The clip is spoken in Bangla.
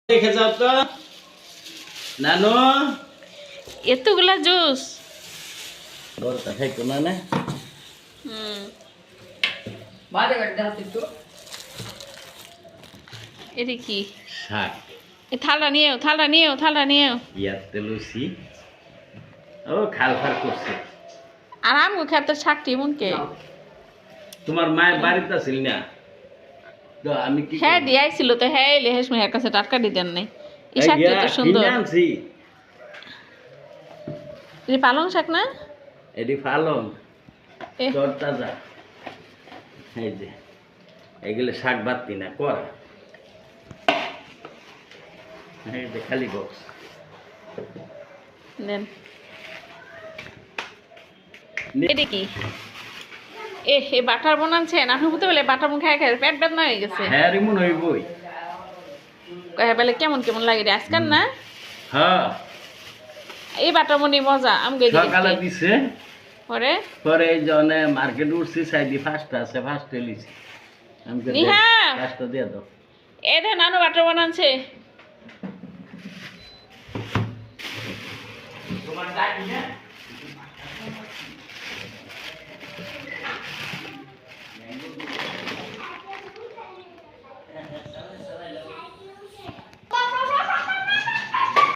দেখে যাও তো নানু এতগুলা জুস বড়টা খাইতো না না এটা কি শাক থালা নিয়েও ইয়াতে লুচি ও খালফার করছে আর আমি খেতে শাকটি মনকে তোমার মায়ের বাড়িতে ছিল না তো আমি কি হ্যাঁ দিয়াইছিল তো হ্যাঁ লেহেস মেয়ের কাছে টাটকা দিতেন নাই এই এই শাকটি গিয়া, তো সুন্দর কিনে আনছি এটা পালং শাক না এটি পালং এ, তোর তাজা এই যে এগুলো শাক বাতি না কর এই যে খালি বক্স দেন এটা কি এ বাটার বানাচ্ছেন আপনি বুঝতে পারলে বাটার মুখ খাই খাই পেট বেদনা হয়ে গেছে হ্যাঁ রিমন হইবই কয়ে বলে কেমন কেমন লাগে রে আজকাল না হ্যাঁ এই বাটার মনি মজা আমি গেছি সকালে দিছে পরে পরে এই জনে মার্কেট উঠছি সাইডি ফার্স্ট আছে ফার্স্ট লিছি আমি নিহা! ফার্স্টটা দিয়ে দাও এ দে নানু বাটার বানাচ্ছে